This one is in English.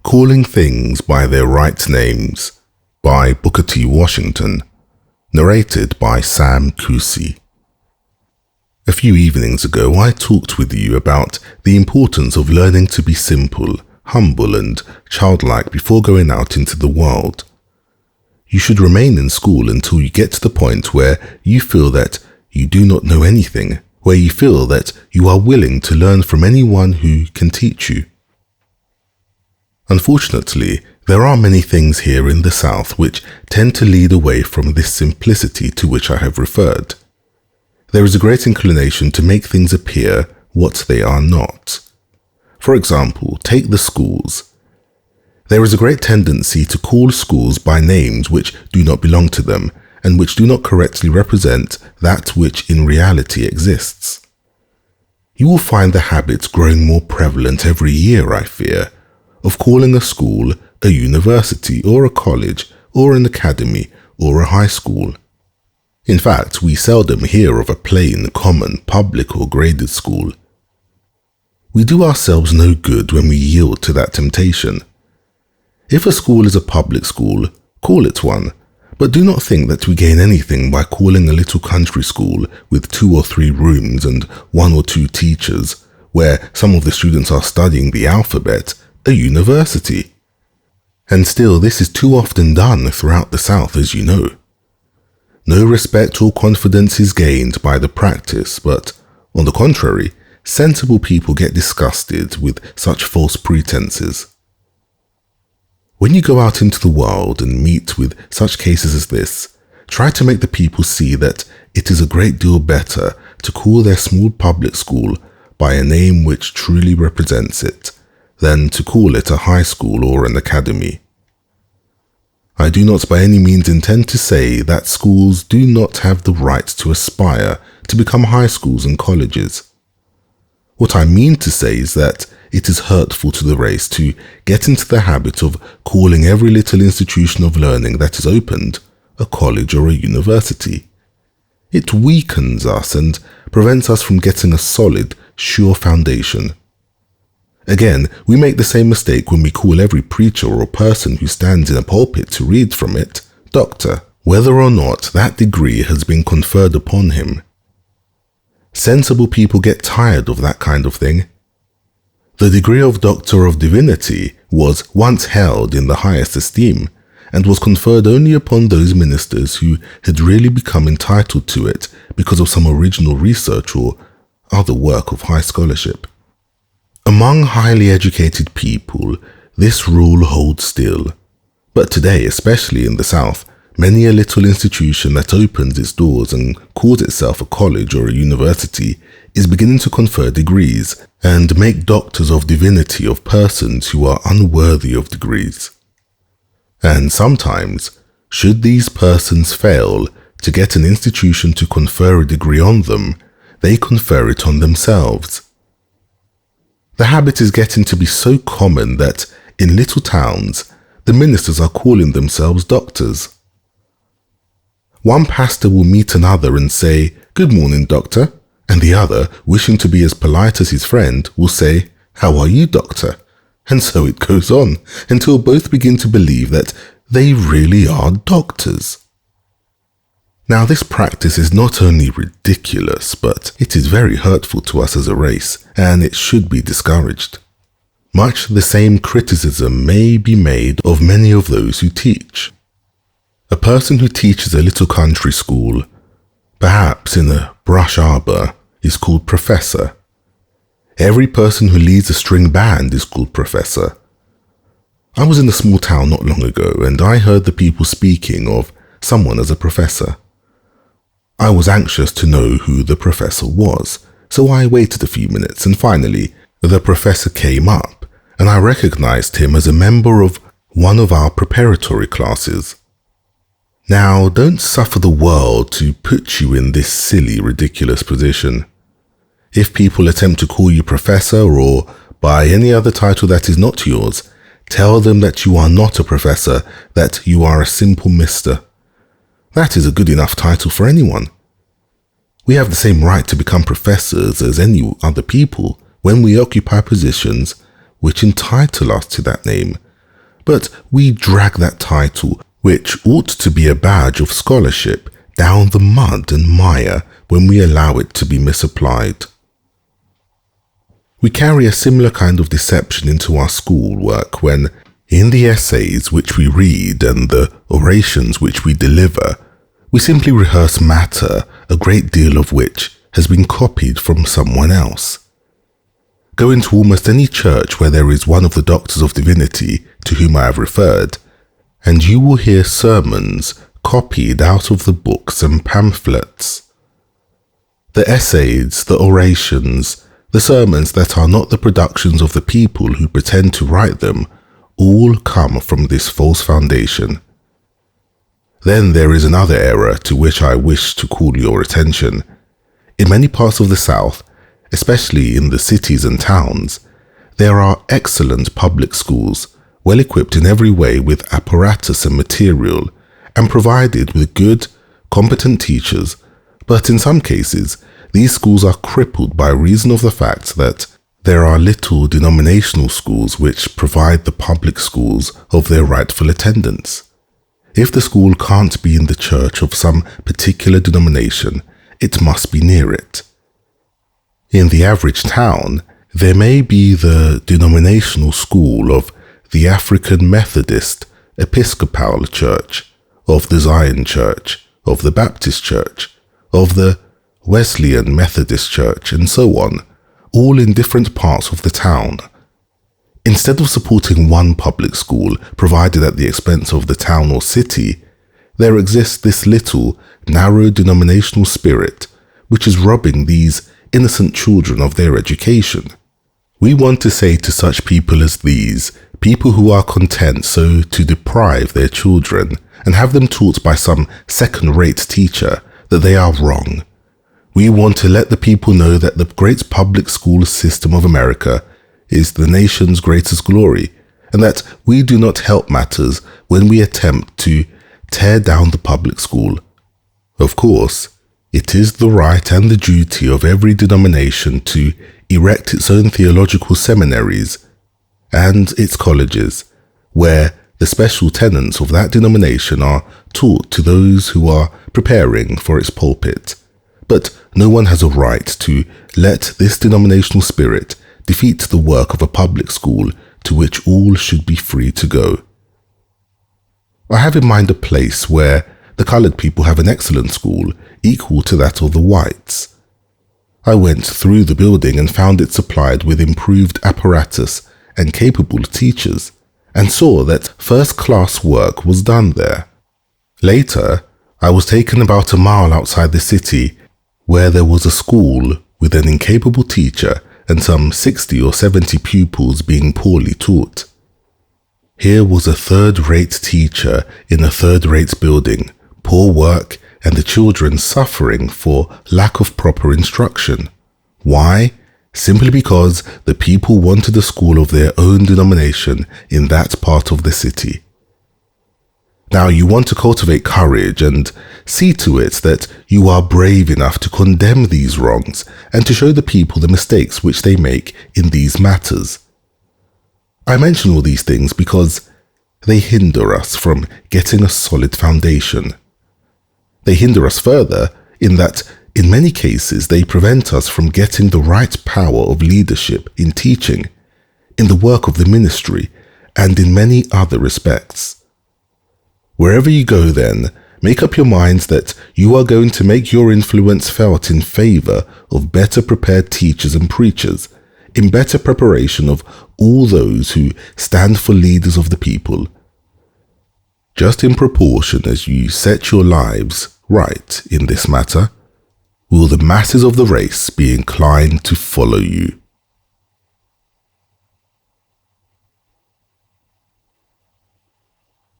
Calling Things by Their Right Names by Booker T. Washington, narrated by Sam Kusi. A few evenings ago, I talked with you about the importance of learning to be simple, humble, and childlike before going out into the world. You should remain in school until you get to the point where you feel that you do not know anything, where you feel that you are willing to learn from anyone who can teach you. Unfortunately, there are many things here in the South which tend to lead away from this simplicity to which I have referred. There is a great inclination to make things appear what they are not. For example, take the schools. There is a great tendency to call schools by names which do not belong to them and which do not correctly represent that which in reality exists. You will find the habit growing more prevalent every year, I fear, of calling a school a university or a college or an academy or a high school. In fact, we seldom hear of a plain, common, public or graded school. We do ourselves no good when we yield to that temptation. If a school is a public school, call it one, but do not think that we gain anything by calling a little country school with 2 or 3 rooms and 1 or 2 teachers, where some of the students are studying the alphabet, a university. And still, this is too often done throughout the South, as you know. No respect or confidence is gained by the practice, but, on the contrary, sensible people get disgusted with such false pretenses. When you go out into the world and meet with such cases as this, try to make the people see that it is a great deal better to call their small public school by a name which truly represents it, than to call it a high school or an academy. I do not by any means intend to say that schools do not have the right to aspire to become high schools and colleges. What I mean to say is that it is hurtful to the race to get into the habit of calling every little institution of learning that is opened a college or a university. It weakens us and prevents us from getting a solid, sure foundation. Again, we make the same mistake when we call every preacher or person who stands in a pulpit to read from it, doctor, whether or not that degree has been conferred upon him. Sensible people get tired of that kind of thing. The degree of Doctor of Divinity was once held in the highest esteem and was conferred only upon those ministers who had really become entitled to it because of some original research or other work of high scholarship. Among highly educated people, this rule holds still. But today, especially in the South, many a little institution that opens its doors and calls itself a college or a university is beginning to confer degrees and make doctors of divinity of persons who are unworthy of degrees. And sometimes, should these persons fail to get an institution to confer a degree on them, they confer it on themselves. The habit is getting to be so common that in little towns, the ministers are calling themselves doctors. One pastor will meet another and say, "Good morning, doctor," and the other, wishing to be as polite as his friend, will say, "How are you, doctor?" And so it goes on, until both begin to believe that they really are doctors. Now, this practice is not only ridiculous, but it is very hurtful to us as a race, and it should be discouraged. Much the same criticism may be made of many of those who teach. A person who teaches a little country school, perhaps in a brush arbor, is called professor. Every person who leads a string band is called professor. I was in a small town not long ago, and I heard the people speaking of someone as a professor. I was anxious to know who the professor was, so I waited a few minutes and finally the professor came up and I recognized him as a member of one of our preparatory classes. Now, don't suffer the world to put you in this silly, ridiculous position. If people attempt to call you professor or by any other title that is not yours, tell them that you are not a professor, that you are a simple mister. That is a good enough title for anyone. We have the same right to become professors as any other people when we occupy positions which entitle us to that name, but we drag that title, which ought to be a badge of scholarship, down the mud and mire when we allow it to be misapplied. We carry a similar kind of deception into our schoolwork when, in the essays which we read and the orations which we deliver, we simply rehearse matter, a great deal of which has been copied from someone else. Go into almost any church where there is one of the doctors of divinity to whom I have referred, and you will hear sermons copied out of the books and pamphlets. The essays, the orations, the sermons that are not the productions of the people who pretend to write them, all come from this false foundation. Then there is another error to which I wish to call your attention. In many parts of the South, especially in the cities and towns, there are excellent public schools, well equipped in every way with apparatus and material, and provided with good, competent teachers, but in some cases, these schools are crippled by reason of the fact that there are little denominational schools which provide the public schools of their rightful attendance. If the school can't be in the church of some particular denomination, it must be near it. In the average town, there may be the denominational school of the African Methodist Episcopal Church, of the Zion Church, of the Baptist Church, of the Wesleyan Methodist Church, and so on, all in different parts of the town. Instead of supporting one public school provided at the expense of the town or city, there exists this little, narrow denominational spirit which is robbing these innocent children of their education. We want to say to such people as these, people who are content so to deprive their children and have them taught by some second-rate teacher, that they are wrong. We want to let the people know that the great public school system of America is the nation's greatest glory, and that we do not help matters when we attempt to tear down the public school. Of course, it is the right and the duty of every denomination to erect its own theological seminaries and its colleges, where the special tenets of that denomination are taught to those who are preparing for its pulpit. But no one has a right to let this denominational spirit defeat the work of a public school to which all should be free to go. I have in mind a place where the colored people have an excellent school equal to that of the whites. I went through the building and found it supplied with improved apparatus and capable teachers, and saw that first-class work was done there. Later, I was taken about a mile outside the city, where there was a school with an incapable teacher and some 60 or 70 pupils being poorly taught. Here was a third-rate teacher in a third-rate building, poor work, and the children suffering for lack of proper instruction. Why? Simply because the people wanted a school of their own denomination in that part of the city. Now you want to cultivate courage and see to it that you are brave enough to condemn these wrongs and to show the people the mistakes which they make in these matters. I mention all these things because they hinder us from getting a solid foundation. They hinder us further in that in many cases they prevent us from getting the right power of leadership in teaching, in the work of the ministry, and in many other respects. Wherever you go then, make up your minds that you are going to make your influence felt in favor of better prepared teachers and preachers, in better preparation of all those who stand for leaders of the people. Just in proportion as you set your lives right in this matter, will the masses of the race be inclined to follow you.